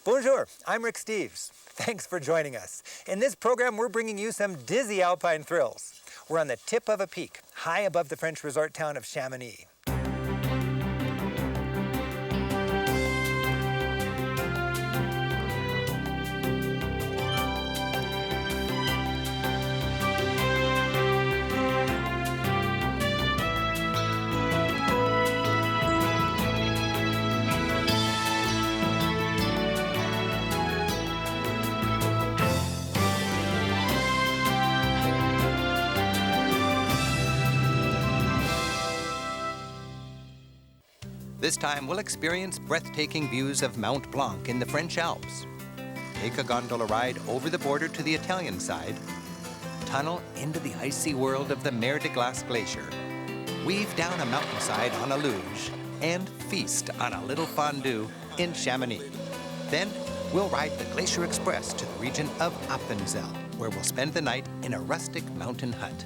Bonjour, I'm Rick Steves. Thanks for joining us. In this program, we're bringing you some dizzy alpine thrills. We're on the tip of a peak, high above the French resort town of Chamonix. This time, we'll experience breathtaking views of Mount Blanc in the French Alps. Take a gondola ride over the border to the Italian side, tunnel into the icy world of the Mer de Glace Glacier, weave down a mountainside on a luge, and feast on a little fondue in Chamonix. Then, we'll ride the Glacier Express to the region of Appenzell, where we'll spend the night in a rustic mountain hut.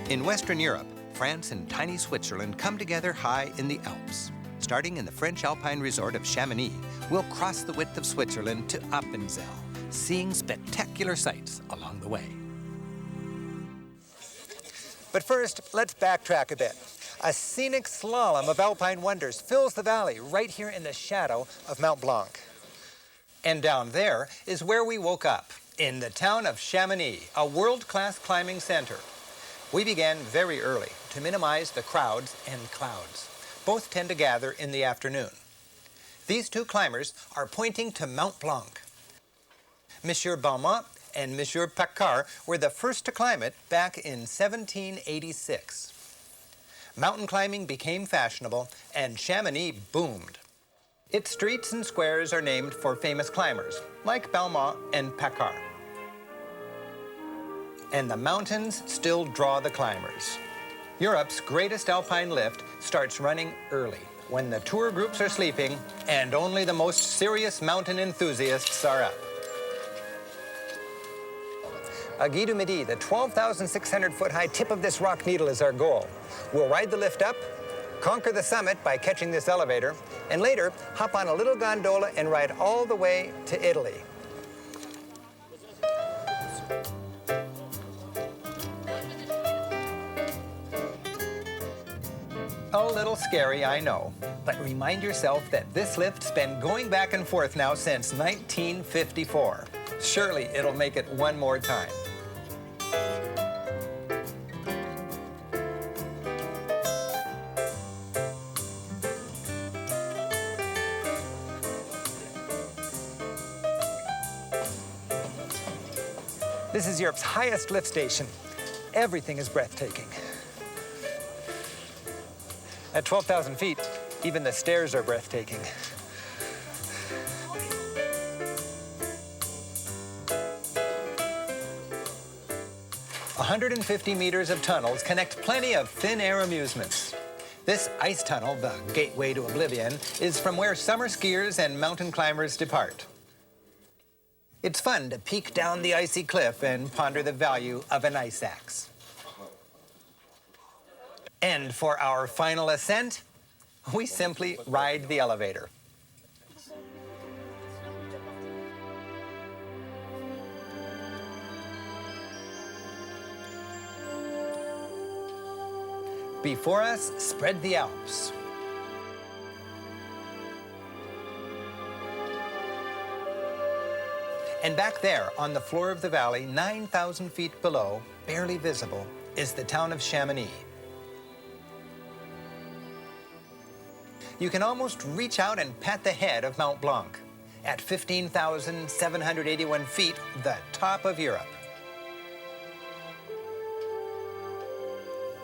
In Western Europe, France and tiny Switzerland come together high in the Alps. Starting in the French alpine resort of Chamonix, we'll cross the width of Switzerland to Appenzell, seeing spectacular sights along the way. But first, let's backtrack a bit. A scenic slalom of alpine wonders fills the valley right here in the shadow of Mount Blanc. And down there is where we woke up, in the town of Chamonix, a world-class climbing center. We began very early to minimize the crowds and clouds. Both tend to gather in the afternoon. These two climbers are pointing to Mount Blanc. Monsieur Balmat and Monsieur Paccard were the first to climb it back in 1786. Mountain climbing became fashionable and Chamonix boomed. Its streets and squares are named for famous climbers like Balmat and Paccard. And the mountains still draw the climbers. Europe's greatest alpine lift starts running early, when the tour groups are sleeping and only the most serious mountain enthusiasts are up. Aiguille du Midi, the 12,600-foot-high tip of this rock needle, is our goal. We'll ride the lift up, conquer the summit by catching this elevator, and later hop on a little gondola and ride all the way to Italy. A little scary, I know, but remind yourself that this lift's been going back and forth now since 1954. Surely it'll make it one more time. This is Europe's highest lift station. Everything is breathtaking. At 12,000 feet, even the stairs are breathtaking. A 150 meters of tunnels connect plenty of thin air amusements. This ice tunnel, the gateway to oblivion, is from where summer skiers and mountain climbers depart. It's fun to peek down the icy cliff and ponder the value of an ice axe. And for our final ascent, we simply ride the elevator. Before us spread the Alps. And back there, on the floor of the valley, 9,000 feet below, barely visible, is the town of Chamonix. You can almost reach out and pat the head of Mount Blanc. At 15,781 feet, the top of Europe.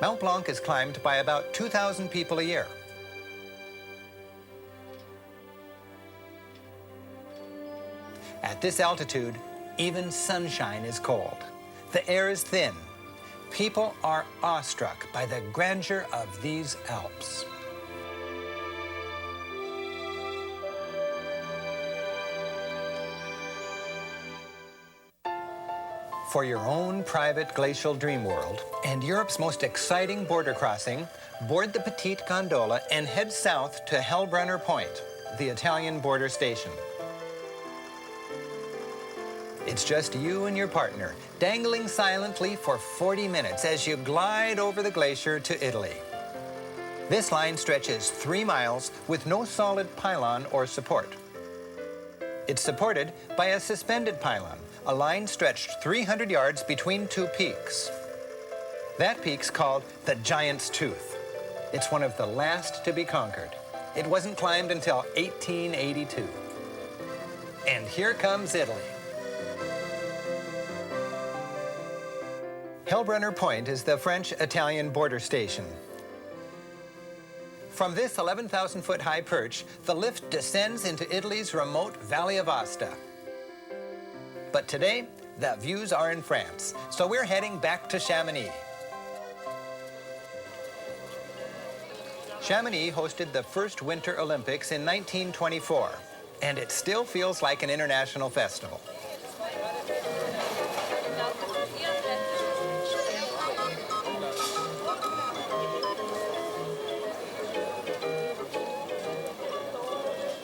Mount Blanc is climbed by about 2,000 people a year. At this altitude, even sunshine is cold. The air is thin. People are awestruck by the grandeur of these Alps. For your own private glacial dream world and Europe's most exciting border crossing, board the Petite Gondola and head south to Hellbrunner Point, the Italian border station. It's just you and your partner, dangling silently for 40 minutes as you glide over the glacier to Italy. This line stretches 3 miles with no solid pylon or support. It's supported by a suspended pylon, a line stretched 300 yards between 2 peaks. That peak's called the Giant's Tooth. It's one of the last to be conquered. It wasn't climbed until 1882. And here comes Italy. Hellbrunner Point is the French-Italian border station. From this 11,000-foot high perch, the lift descends into Italy's remote Valley of Aosta. But today, the views are in France, so we're heading back to Chamonix. Chamonix hosted the first Winter Olympics in 1924, and it still feels like an international festival.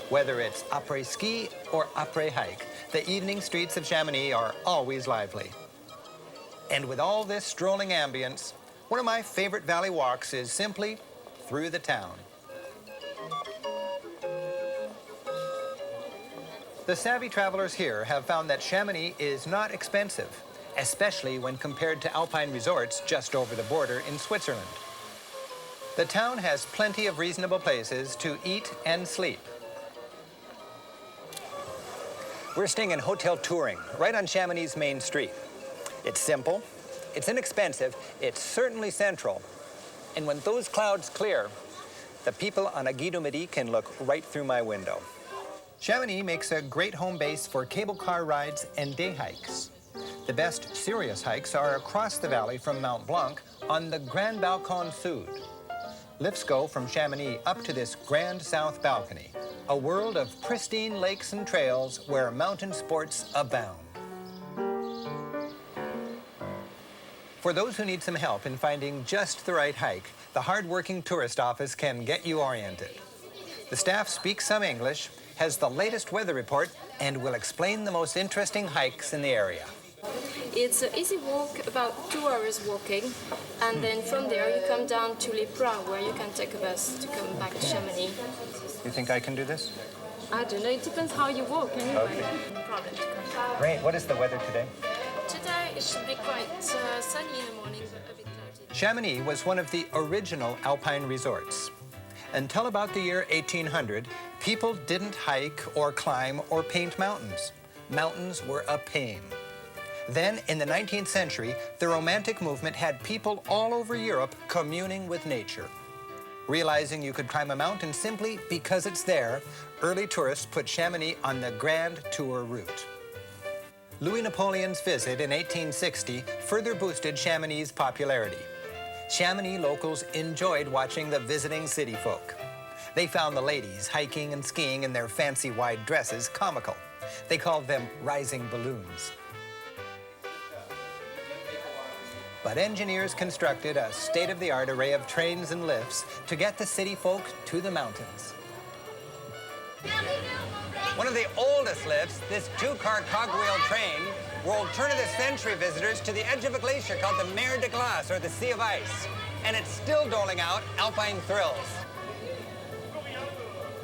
Whether it's après-ski or après-hike, the evening streets of Chamonix are always lively. And with all this strolling ambience, one of my favorite valley walks is simply through the town. The savvy travelers here have found that Chamonix is not expensive, especially when compared to alpine resorts just over the border in Switzerland. The town has plenty of reasonable places to eat and sleep. We're staying in Hotel Touring, right on Chamonix's main street. It's simple, it's inexpensive, it's certainly central. And when those clouds clear, the people on Aiguille du Midi can look right through my window. Chamonix makes a great home base for cable car rides and day hikes. The best serious hikes are across the valley from Mont Blanc on the Grand Balcon Sud. Lifts go from Chamonix up to this grand south balcony, a world of pristine lakes and trails where mountain sports abound. For those who need some help in finding just the right hike, the hard-working tourist office can get you oriented. The staff speaks some English, has the latest weather report, and will explain the most interesting hikes in the area. It's an easy walk, about 2 hours walking, and then from there you come down to Les Pras, where you can take a bus to come back to Chamonix. You think I can do this? I don't know, it depends how you walk anyway. Okay. No problem to come back. Great. What is the weather today? Today it should be quite sunny in the morning, but a bit cloudy. Chamonix was one of the original alpine resorts. Until about the year 1800, people didn't hike or climb or paint mountains. Mountains were a pain. Then, in the 19th century, the Romantic movement had people all over Europe communing with nature. Realizing you could climb a mountain simply because it's there, early tourists put Chamonix on the Grand Tour route. Louis Napoleon's visit in 1860 further boosted Chamonix's popularity. Chamonix locals enjoyed watching the visiting city folk. They found the ladies hiking and skiing in their fancy wide dresses comical. They called them rising balloons. But engineers constructed a state-of-the-art array of trains and lifts to get the city folk to the mountains. One of the oldest lifts, this 2-car cogwheel train, rolled turn-of-the-century visitors to the edge of a glacier called the Mer de Glace, or the Sea of Ice. And it's still doling out alpine thrills.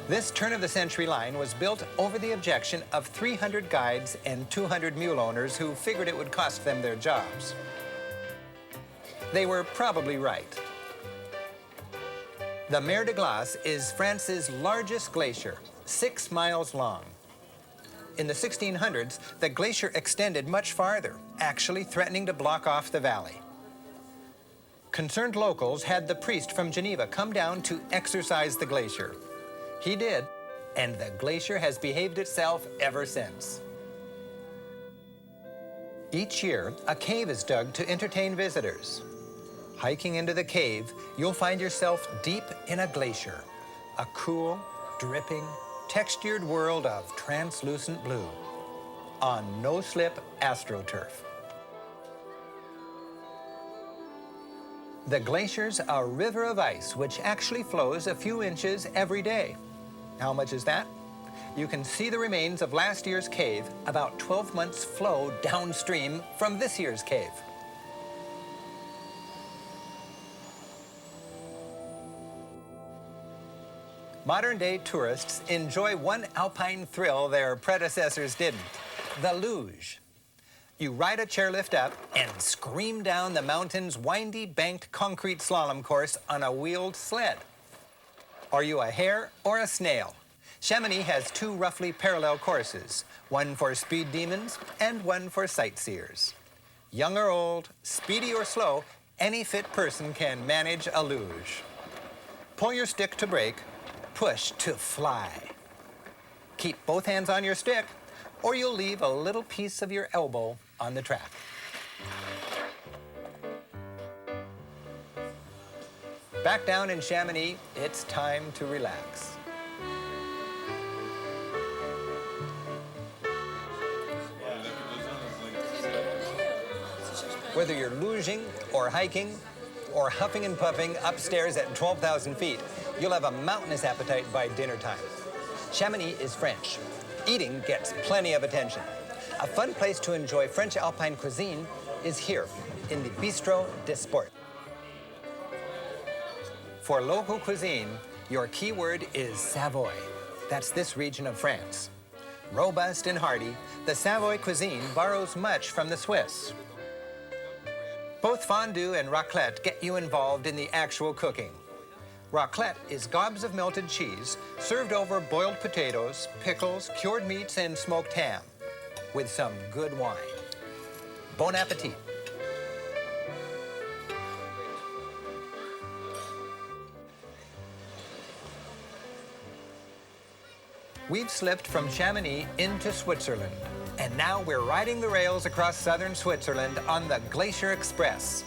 This turn-of-the-century line was built over the objection of 300 guides and 200 mule owners who figured it would cost them their jobs. They were probably right. The Mer de Glace is France's largest glacier, 6 miles long. In the 1600s, the glacier extended much farther, actually threatening to block off the valley. Concerned locals had the priest from Geneva come down to exorcise the glacier. He did, and the glacier has behaved itself ever since. Each year, a cave is dug to entertain visitors. Hiking into the cave, you'll find yourself deep in a glacier, a cool, dripping, textured world of translucent blue on no-slip AstroTurf. The glacier's a river of ice which actually flows a few inches every day. How much is that? You can see the remains of last year's cave about 12 months flow downstream from this year's cave. Modern-day tourists enjoy one alpine thrill their predecessors didn't, the luge. You ride a chairlift up and scream down the mountain's windy, banked concrete slalom course on a wheeled sled. Are you a hare or a snail? Chamonix has two roughly parallel courses, one for speed demons and one for sightseers. Young or old, speedy or slow, any fit person can manage a luge. Pull your stick to brake, push to fly. Keep both hands on your stick, or you'll leave a little piece of your elbow on the track. Back down in Chamonix, it's time to relax. Whether you're luging or hiking or huffing and puffing upstairs at 12,000 feet, you'll have a mountainous appetite by dinner time. Chamonix is French. Eating gets plenty of attention. A fun place to enjoy French alpine cuisine is here in the Bistrot des Sports. For local cuisine, your key word is Savoy. That's this region of France. Robust and hearty, the Savoy cuisine borrows much from the Swiss. Both fondue and raclette get you involved in the actual cooking. Raclette is gobs of melted cheese served over boiled potatoes, pickles, cured meats, and smoked ham, with some good wine. Bon appetit. We've slipped from Chamonix into Switzerland, and now we're riding the rails across southern Switzerland on the Glacier Express.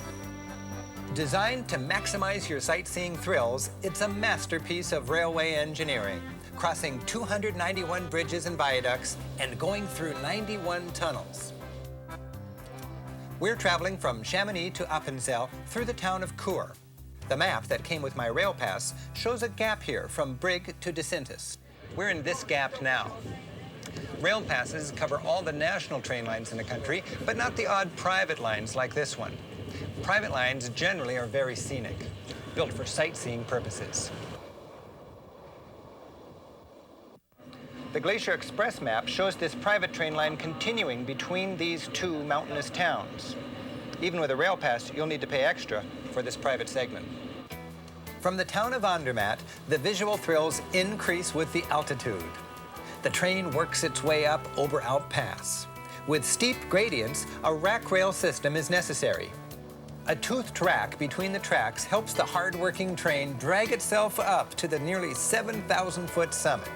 Designed to maximize your sightseeing thrills, it's a masterpiece of railway engineering, crossing 291 bridges and viaducts and going through 91 tunnels. We're traveling from Chamonix to Appenzell through the town of Chur. The map that came with my rail pass shows a gap here from Brig to De Sintis. We're in this gap now. Rail passes cover all the national train lines in the country, but not the odd private lines like this one. Private lines generally are very scenic, built for sightseeing purposes. The Glacier Express map shows this private train line continuing between these two mountainous towns. Even with a rail pass, you'll need to pay extra for this private segment. From the town of Andermatt, the visual thrills increase with the altitude. The train works its way up over Alp Pass. With steep gradients, a rack rail system is necessary. A toothed rack between the tracks helps the hard-working train drag itself up to the nearly 7,000-foot summit.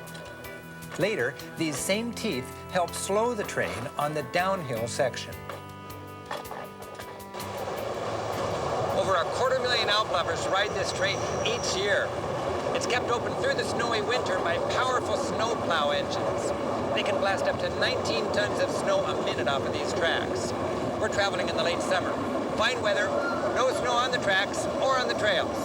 Later, these same teeth help slow the train on the downhill section. Over 250,000 Alp lovers ride this train each year. It's kept open through the snowy winter by powerful snowplow engines. They can blast up to 19 tons of snow a minute off of these tracks. We're traveling in the late summer. Fine weather, no snow on the tracks or on the trails.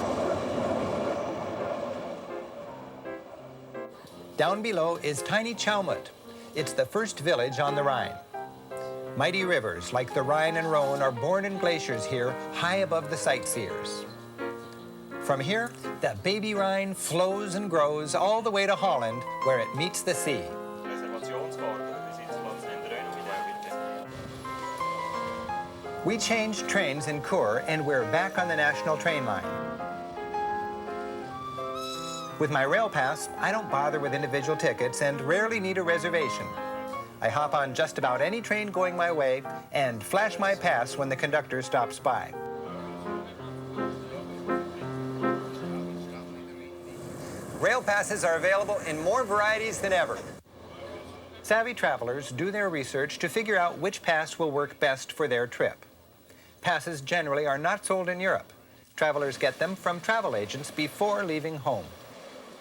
Down below is tiny Chalmut. It's the first village on the Rhine. Mighty rivers like the Rhine and Rhone are born in glaciers here, high above the sightseers. From here, the baby Rhine flows and grows all the way to Holland, where it meets the sea. We changed trains in Chur, and we're back on the national train line. With my rail pass, I don't bother with individual tickets and rarely need a reservation. I hop on just about any train going my way and flash my pass when the conductor stops by. Rail passes are available in more varieties than ever. Savvy travelers do their research to figure out which pass will work best for their trip. Passes generally are not sold in Europe. Travelers get them from travel agents before leaving home.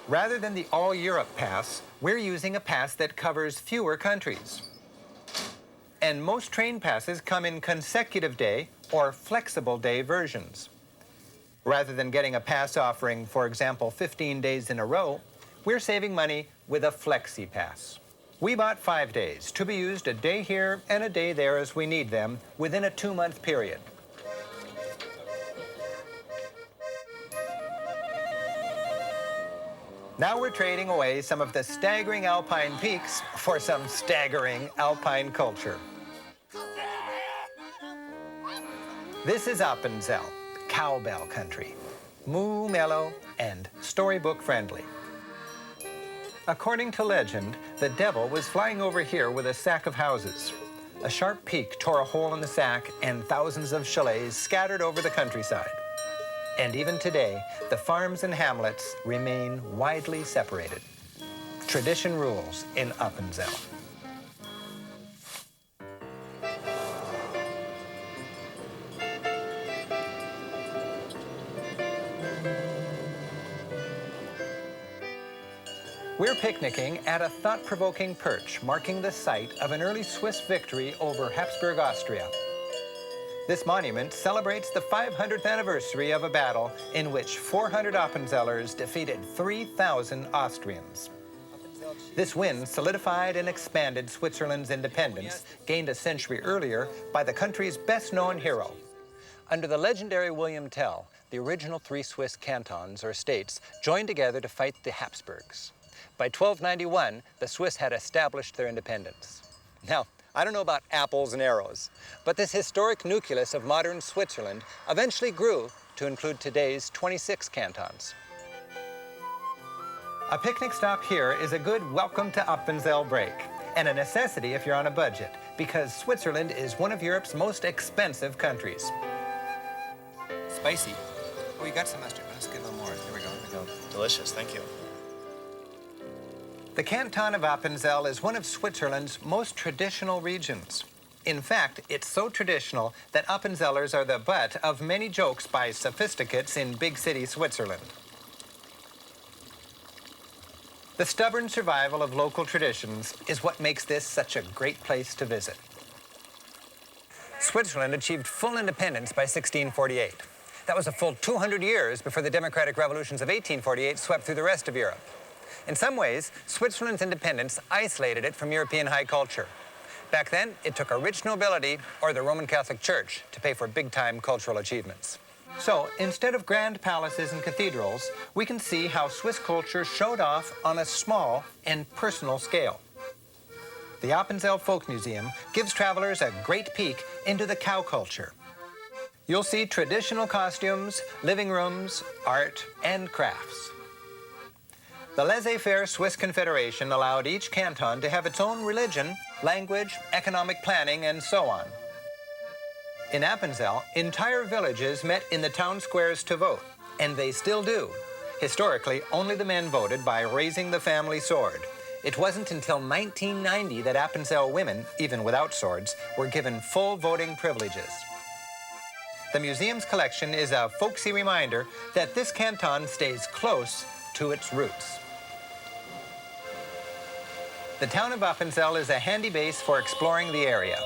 Rather than the All-Europe pass, we're using a pass that covers fewer countries. And most train passes come in consecutive day or flexible day versions. Rather than getting a pass offering, for example, 15 days in a row, we're saving money with a Flexi Pass. We bought 5 days to be used a day here and a day there as we need them within a 2-month period. Now we're trading away some of the staggering alpine peaks for some staggering alpine culture. This is Appenzell, cowbell country, moo mellow and storybook friendly. According to legend, the devil was flying over here with a sack of houses. A sharp peak tore a hole in the sack and thousands of chalets scattered over the countryside. And even today, the farms and hamlets remain widely separated. Tradition rules in Appenzell. We're picnicking at a thought-provoking perch marking the site of an early Swiss victory over Habsburg Austria. This monument celebrates the 500th anniversary of a battle in which 400 Appenzellers defeated 3,000 Austrians. This win solidified and expanded Switzerland's independence, gained a century earlier by the country's best-known hero. Under the legendary William Tell, the original 3 Swiss cantons or states joined together to fight the Habsburgs. By 1291, the Swiss had established their independence. Now, I don't know about apples and arrows, but this historic nucleus of modern Switzerland eventually grew to include today's 26 cantons. A picnic stop here is a good welcome to Appenzell break, and a necessity if you're on a budget, because Switzerland is one of Europe's most expensive countries. Spicy. Oh, you got some mustard. Let's get a little more. Here we go. Here we go. Delicious, thank you. The canton of Appenzell is one of Switzerland's most traditional regions. In fact, it's so traditional that Appenzellers are the butt of many jokes by sophisticates in big city Switzerland. The stubborn survival of local traditions is what makes this such a great place to visit. Switzerland achieved full independence by 1648. That was a full 200 years before the democratic revolutions of 1848 swept through the rest of Europe. In some ways, Switzerland's independence isolated it from European high culture. Back then, it took a rich nobility or the Roman Catholic Church to pay for big-time cultural achievements. So, instead of grand palaces and cathedrals, we can see how Swiss culture showed off on a small and personal scale. The Appenzell Folk Museum gives travelers a great peek into the cow culture. You'll see traditional costumes, living rooms, art, and crafts. The laissez-faire Swiss Confederation allowed each canton to have its own religion, language, economic planning, and so on. In Appenzell, entire villages met in the town squares to vote, and they still do. Historically, only the men voted by raising the family sword. It wasn't until 1990 that Appenzell women, even without swords, were given full voting privileges. The museum's collection is a folksy reminder that this canton stays close to its roots. The town of Appenzell is a handy base for exploring the area.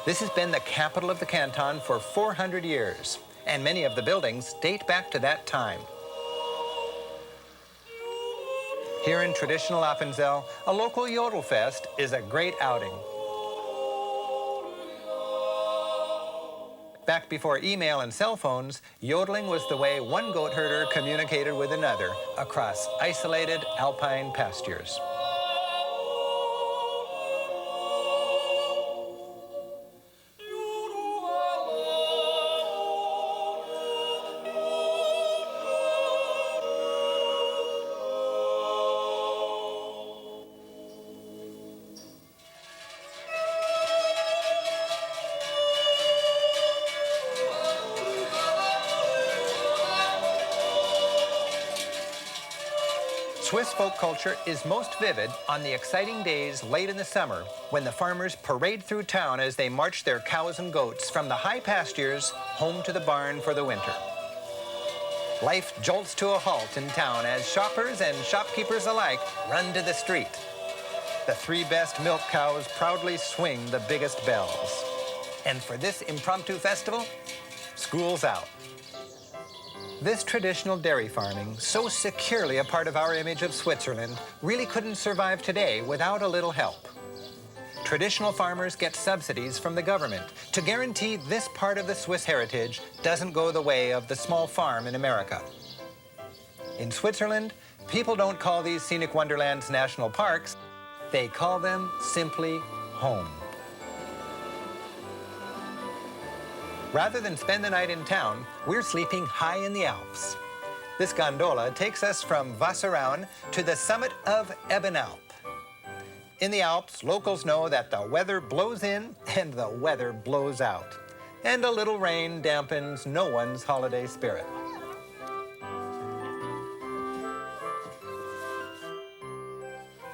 This has been the capital of the canton for 400 years, and many of the buildings date back to that time. Here in traditional Appenzell, a local yodel fest is a great outing. Back before email and cell phones, yodeling was the way one goat herder communicated with another across isolated alpine pastures. Swiss folk culture is most vivid on the exciting days late in the summer when the farmers parade through town as they march their cows and goats from the high pastures home to the barn for the winter. Life jolts to a halt in town as shoppers and shopkeepers alike run to the street. The 3 best milk cows proudly swing the biggest bells. And for this impromptu festival, school's out. This traditional dairy farming, so securely a part of our image of Switzerland, really couldn't survive today without a little help. Traditional farmers get subsidies from the government to guarantee this part of the Swiss heritage doesn't go the way of the small farm in America. In Switzerland, people don't call these scenic wonderlands national parks. They call them simply home. Rather than spend the night in town, we're sleeping high in the Alps. This gondola takes us from Wasserauen to the summit of Ebenalp. In the Alps, locals know that the weather blows in and the weather blows out. And a little rain dampens no one's holiday spirit.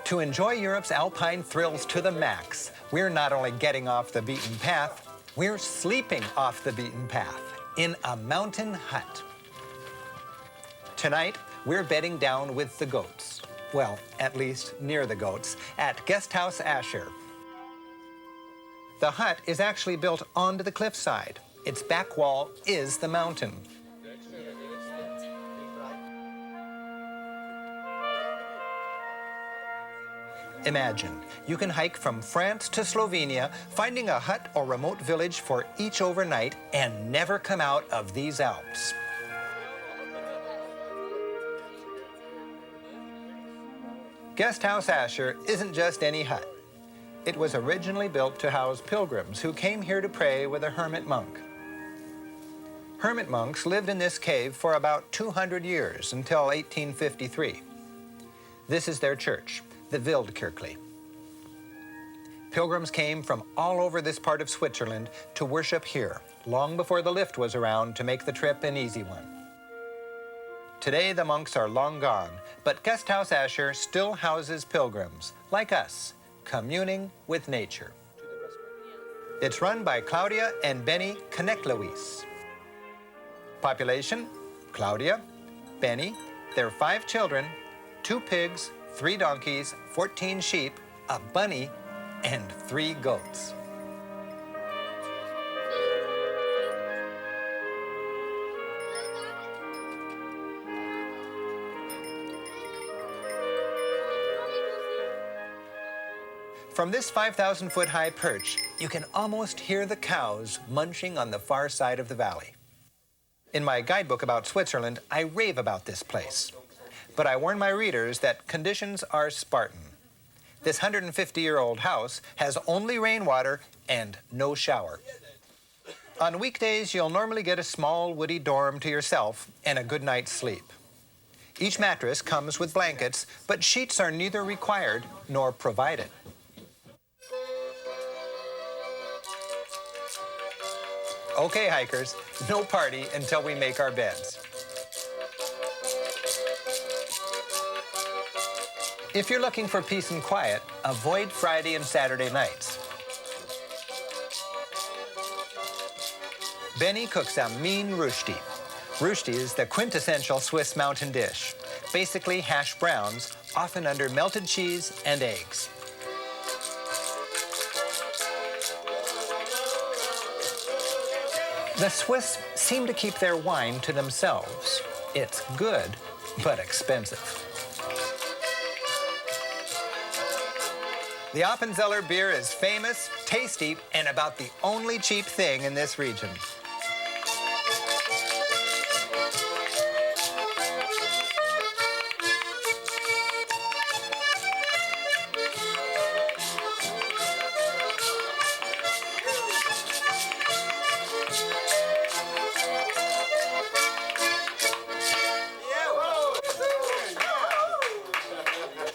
To enjoy Europe's alpine thrills to the max, we're not only getting off the beaten path, we're sleeping off the beaten path in a mountain hut. Tonight, we're bedding down with the goats. Well, at least near the goats, at Guesthouse Asher. The hut is actually built onto the cliffside. Its back wall is the mountain. Imagine, you can hike from France to Slovenia, finding a hut or remote village for each overnight and never come out of these Alps. Guesthouse Asher isn't just any hut. It was originally built to house pilgrims who came here to pray with a hermit monk. Hermit monks lived in this cave for about 200 years until 1853. This is their church, the Wildkirche. Pilgrims came from all over this part of Switzerland to worship here, long before the lift was around to make the trip an easy one. Today, the monks are long gone, but Guesthouse Asher still houses pilgrims, like us, communing with nature. It's run by Claudia and Benny Knechtlewies. Population, Claudia, Benny, their 5 children, 2 pigs, 3 donkeys, 14 sheep, a bunny, and 3 goats. From this 5,000-foot high perch, you can almost hear the cows munching on the far side of the valley. In my guidebook about Switzerland, I rave about this place. But I warn my readers that conditions are Spartan. This 150-year-old house has only rainwater and no shower. On weekdays, you'll normally get a small woody dorm to yourself and a good night's sleep. Each mattress comes with blankets, but sheets are neither required nor provided. Okay, hikers, no party until we make our beds. If you're looking for peace and quiet, avoid Friday and Saturday nights. Benny cooks a mean roosti. Roosti is the quintessential Swiss mountain dish. Basically hash browns, often under melted cheese and eggs. The Swiss seem to keep their wine to themselves. It's good, but expensive. The Appenzeller beer is famous, tasty, and about the only cheap thing in this region.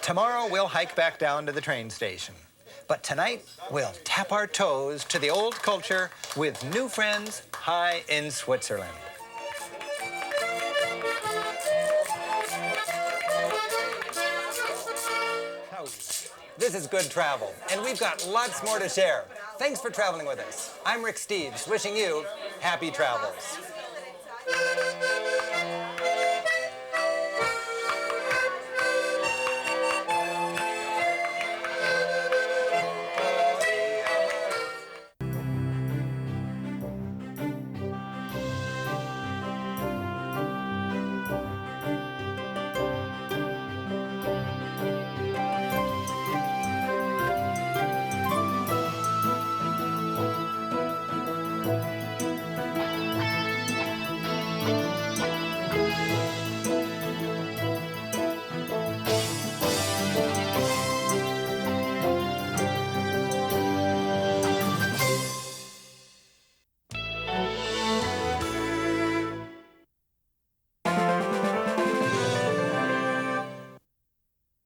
Tomorrow, we'll hike back down to the train station. But tonight, we'll tap our toes to the old culture with new friends high in Switzerland. This is good travel, and we've got lots more to share. Thanks for traveling with us. I'm Rick Steves, wishing you happy travels.